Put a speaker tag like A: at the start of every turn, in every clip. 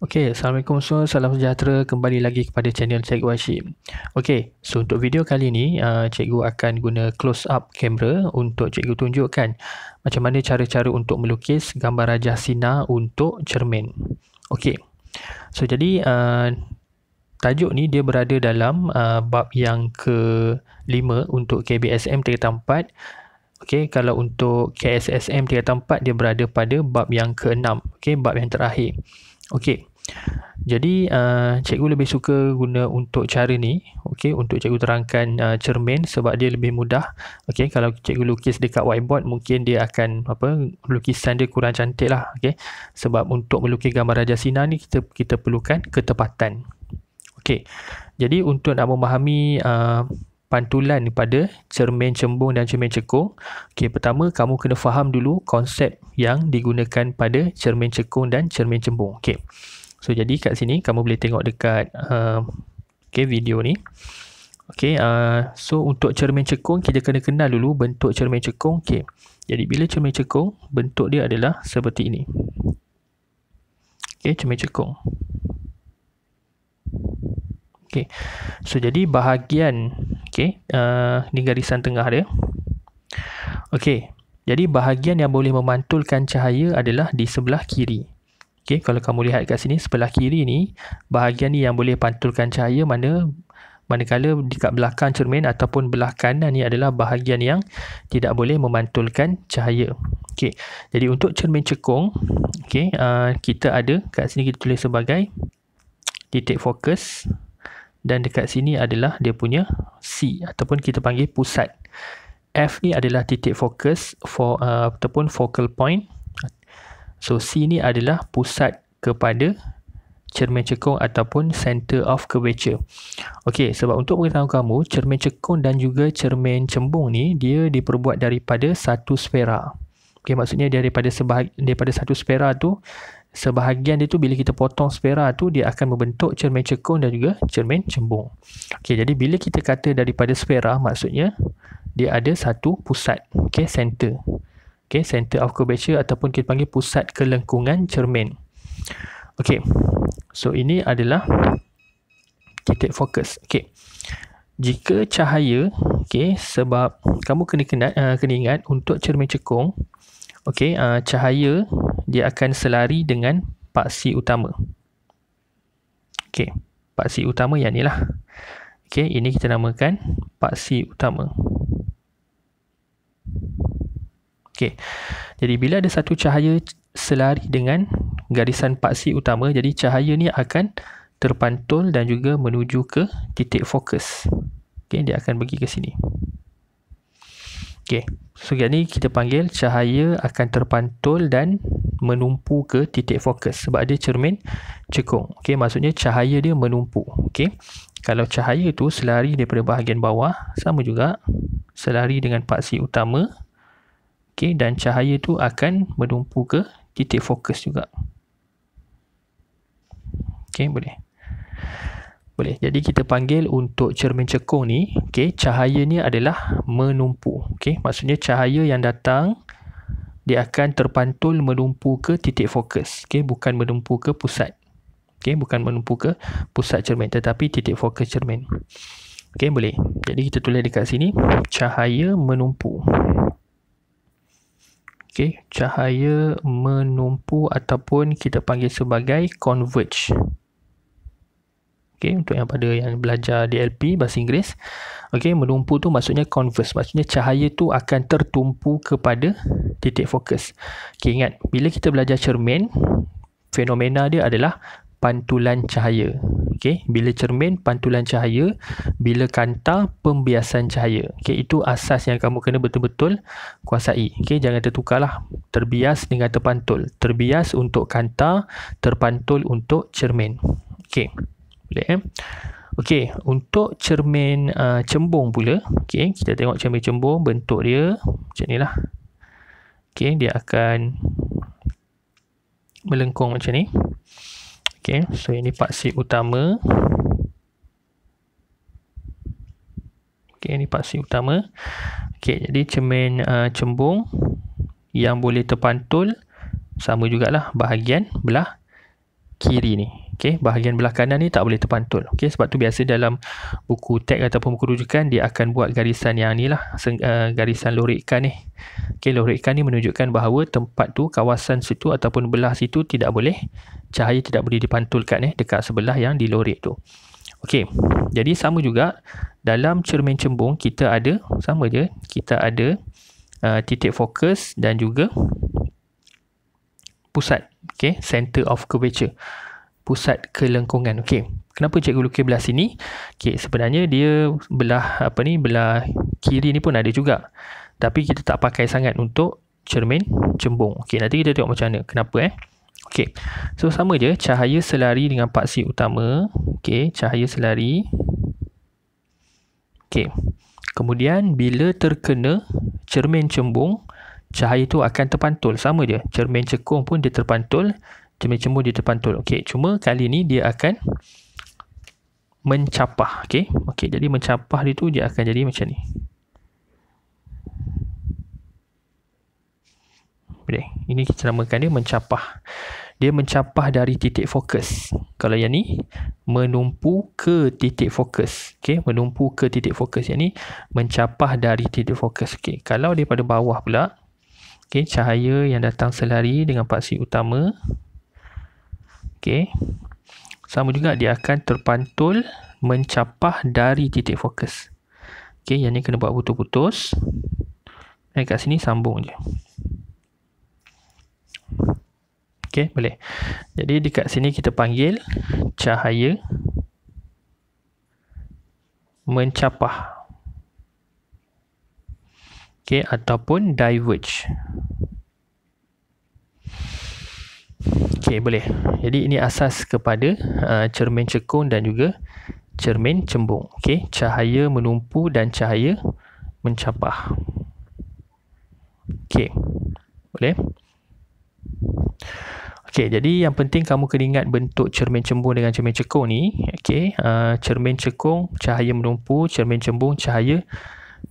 A: Okey, Assalamualaikum semua, salam sejahtera, kembali lagi kepada channel Cikgu Hashim. Okey, so untuk video kali ni, cikgu akan guna close up kamera untuk cikgu tunjukkan macam mana cara-cara untuk melukis gambar rajah sinar untuk cermin. Okey, so jadi tajuk ni dia berada dalam bab yang ke-5 untuk KBSM tingkatan 4. Okey, kalau untuk KSSM tingkatan 4 dia berada pada bab yang ke-6. Okey, bab yang terakhir. Okey. Jadi cikgu lebih suka guna untuk cara ni, okey, untuk cikgu terangkan cermin sebab dia lebih mudah. Okey, kalau cikgu lukis dekat whiteboard mungkin dia akan lukisan dia kurang cantik lah, okey. Sebab untuk melukis gambar rajah sinar ni kita perlukan ketepatan. Okey. Jadi untuk nak memahami pantulan pada cermin cembung dan cermin cekung. Okey, pertama kamu kena faham dulu konsep yang digunakan pada cermin cekung dan cermin cembung. Okey. So jadi kat sini kamu boleh tengok dekat video ni. Okey, so untuk cermin cekung kita kena kenal dulu bentuk cermin cekung. Okey. Jadi bila cermin cekung, bentuk dia adalah seperti ini. Okey, cermin cekung. Okey. So jadi bahagian ni garisan tengah dia. Okey. Jadi bahagian yang boleh memantulkan cahaya adalah di sebelah kiri. Okey, kalau kamu lihat kat sini sebelah kiri ni, bahagian ni yang boleh pantulkan cahaya manakala dekat belakang cermin ataupun belah kanan ni adalah bahagian yang tidak boleh memantulkan cahaya. Okey. Jadi untuk cermin cekung, okey, kita ada kat sini kita tulis sebagai titik fokus dan dekat sini adalah dia punya C ataupun kita panggil pusat. F ni adalah titik fokus ataupun focal point. So C ni adalah pusat kepada cermin cekung ataupun center of curvature. Okey, sebab untuk pengetahuan kamu, cermin cekung dan juga cermin cembung ni dia diperbuat daripada satu sfera. Okey, maksudnya daripada satu sfera tu, sebahagian dia tu bila kita potong sfera tu dia akan membentuk cermin cekung dan juga cermin cembung. Okey, jadi bila kita kata daripada sfera, maksudnya dia ada satu pusat, okey, center. Okay, center of curvature ataupun kita panggil pusat kelengkungan cermin. Okey. So ini adalah titik fokus. Okey. Jika cahaya, okey, sebab kamu kena ingat untuk cermin cekung, okey, cahaya dia akan selari dengan paksi utama. Okey, paksi utama yang inilah. Okey, ini kita namakan paksi utama. Okey. Jadi bila ada satu cahaya selari dengan garisan paksi utama, jadi cahaya ni akan terpantul dan juga menuju ke titik fokus. Okey, dia akan pergi ke sini. Okey. So ni kita panggil cahaya akan terpantul dan menumpu ke titik fokus sebab dia cermin cekung. Okey, maksudnya cahaya dia menumpu. Okey. Kalau cahaya tu selari daripada bahagian bawah, sama juga selari dengan paksi utama. Okey, dan cahaya tu akan menumpu ke titik fokus juga. Okey, boleh. Boleh. Jadi kita panggil untuk cermin cekung ni, okey, cahaya ni adalah menumpu. Okey, maksudnya cahaya yang datang dia akan terpantul menumpu ke titik fokus. Okey, bukan menumpu ke pusat. Okey, bukan menumpu ke pusat cermin tetapi titik fokus cermin. Okey, boleh. Jadi kita tulis dekat sini cahaya menumpu. Okey, cahaya menumpu ataupun kita panggil sebagai converge. Okey, untuk yang belajar DLP bahasa Inggeris. Okey, menumpu tu maksudnya converge. Maksudnya cahaya tu akan tertumpu kepada titik fokus. Okey, ingat, bila kita belajar cermin, fenomena dia adalah pantulan cahaya. Okey, bila cermin pantulan cahaya, bila kanta pembiasan cahaya. Okey, itu asas yang kamu kena betul-betul kuasai. Okey, jangan tertukarlah terbias dengan terpantul. Terbias untuk kanta, terpantul untuk cermin. Okey. Boleh Okey, untuk cermin cembung pula, okey, kita tengok cermin cembung, bentuk dia macam inilah. Okey, dia akan melengkung macam ni. Okey, so ini paksi utama. Okey, ini paksi utama. Okey, jadi cermin cembung yang boleh terpantul sama jugalah bahagian belah kiri ni. Okey, bahagian belah kanan ni tak boleh terpantul. Okey, sebab tu biasa dalam buku teks ataupun buku rujukan dia akan buat garisan yang ni lah, garisan lorikan ni. Okey, lorikan ni menunjukkan bahawa tempat tu, kawasan situ ataupun belah situ tidak boleh, cahaya tidak boleh dipantulkan dekat sebelah yang dilorek tu. Okey, jadi sama juga dalam cermin cembung kita ada, sama je, kita ada titik fokus dan juga pusat, okey, center of curvature, pusat kelengkungan. Okey, kenapa cikgu lukis belah sini? Okey, sebenarnya dia belah belah kiri ni pun ada juga, tapi kita tak pakai sangat untuk cermin cembung. Okey, nanti kita tengok macam mana, kenapa Okey, so sama je, cahaya selari dengan paksi utama. Okey, cahaya selari. Okey, kemudian bila terkena cermin cembung, cahaya tu akan terpantul. Sama je, cermin cekung pun dia terpantul, cermin cembung dia terpantul. Okey, cuma kali ni dia akan mencapah. Okey, jadi mencapah dia tu dia akan jadi macam ni. Boleh, ini kita namakan dia mencapah. Dia mencapah dari titik fokus. Kalau yang ni menumpu ke titik fokus. Okey, menumpu ke titik fokus. Yang ni mencapah dari titik fokus. Okey, kalau daripada bawah pula, okey, cahaya yang datang selari dengan paksi utama. Okey, sama juga dia akan terpantul mencapah dari titik fokus. Okey, yang ni kena buat putus-putus. Dan kat sini sambung je. Okey, boleh. Jadi dekat sini kita panggil cahaya mencapah. Okey, ataupun diverge. Okey, boleh. Jadi ini asas kepada cermin cekung dan juga cermin cembung. Okey, cahaya menumpu dan cahaya mencapah. Okey, boleh. Okey, jadi yang penting kamu kena ingat bentuk cermin cembung dengan cermin cekung ni. Okey, cermin cekung cahaya menumpu, cermin cembung cahaya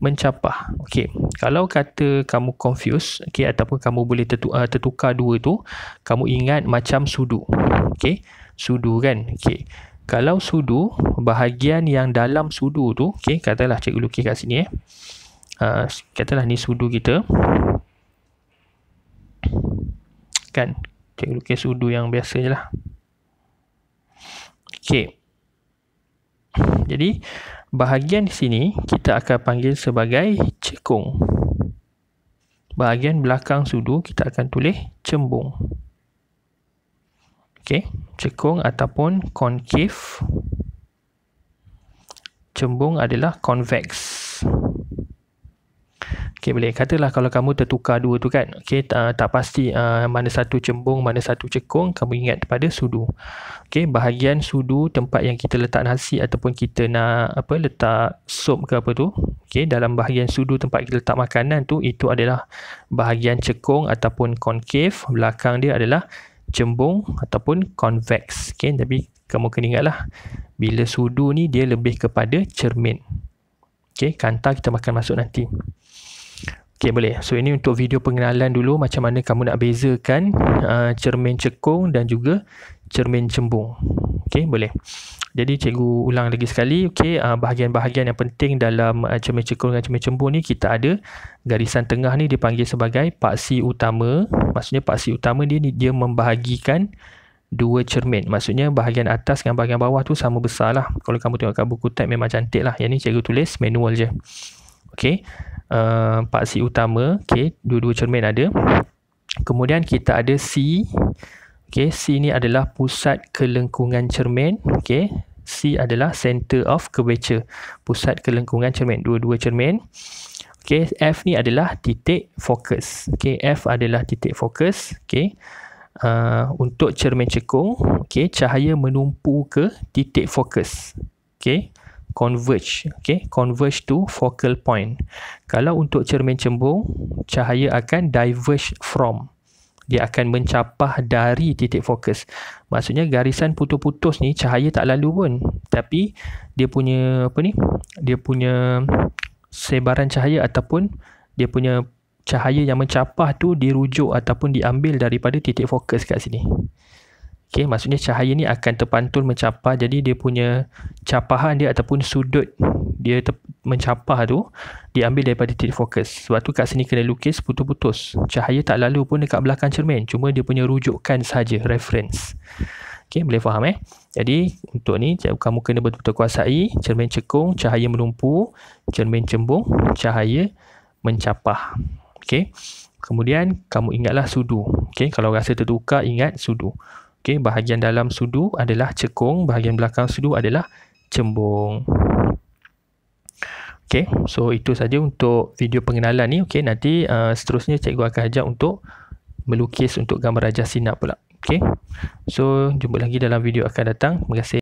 A: mencapah. Okey, kalau kata kamu confuse, okey, ataupun kamu boleh tertukar dua tu, kamu ingat macam sudu. Okey, sudu kan. Okey, kalau sudu, bahagian yang dalam sudu tu, okey, katalah cikgu lukis kat sini katalah ni sudu kita. Kan, cikgu lukis sudu yang biasa je lah. Okey, jadi bahagian di sini kita akan panggil sebagai cekung. Bahagian belakang sudu kita akan tulis cembung. Okey, cekung ataupun concave. Cembung adalah convex. Okey, boleh. Katalah kalau kamu tertukar dua tu kan. Okey, tak pasti mana satu cembung, mana satu cekung, kamu ingat pada sudu. Okey, bahagian sudu tempat yang kita letak nasi ataupun kita nak letak sup ke apa tu. Okey, dalam bahagian sudu tempat kita letak makanan tu, itu adalah bahagian cekung ataupun concave. Belakang dia adalah cembung ataupun convex. Okey, tapi kamu kena ingatlah, bila sudu ni dia lebih kepada cermin. Okey, kanta kita akan masuk nanti. Okey, boleh. So ini untuk video pengenalan dulu macam mana kamu nak bezakan cermin cekung dan juga cermin cembung. Okey, boleh. Jadi cikgu ulang lagi sekali. Okey, bahagian-bahagian yang penting dalam cermin cekung dan cermin cembung ni, kita ada garisan tengah ni dipanggil sebagai paksi utama. Maksudnya paksi utama dia membahagikan dua cermin. Maksudnya bahagian atas dengan bahagian bawah tu sama besar lah. Kalau kamu tengok kat buku teks memang cantik lah. Yang ni cikgu tulis manual je. Okey, paksi utama. Okey, dua-dua cermin ada. Kemudian kita ada C. Okey, C ni adalah pusat kelengkungan cermin. Okey, C adalah center of curvature, pusat kelengkungan cermin, dua-dua cermin. Okey, F ni adalah titik fokus. Okey, F adalah titik fokus. Okey, untuk cermin cekung, okey, cahaya menumpu ke titik fokus. Okey, converge. Okey, converge to focal point. Kalau untuk cermin cembung, cahaya akan diverge from. Dia akan mencapah dari titik fokus. Maksudnya garisan putus-putus ni cahaya tak lalu pun, tapi dia punya dia punya sebaran cahaya ataupun dia punya cahaya yang mencapah tu dirujuk ataupun diambil daripada titik fokus kat sini. Okey, maksudnya cahaya ni akan terpantul mencapah, jadi dia punya capahan dia ataupun sudut dia mencapah tu diambil daripada titik fokus. Sebab tu kat sini kena lukis putus-putus. Cahaya tak lalu pun dekat belakang cermin, cuma dia punya rujukan saja, reference. Okey, boleh faham Jadi untuk ni kamu kena betul-betul kuasai cermin cekung, cahaya menumpu, cermin cembung, cahaya mencapah. Okey. Kemudian kamu ingatlah sudu. Okey, kalau rasa tertukar ingat sudu. Okey, bahagian dalam sudu adalah cekung, bahagian belakang sudu adalah cembung. Okey, so itu saja untuk video pengenalan ni. Okey, nanti seterusnya cikgu akan ajak untuk melukis untuk gambar rajah sinap pula. Okey, so jumpa lagi dalam video akan datang. Terima kasih.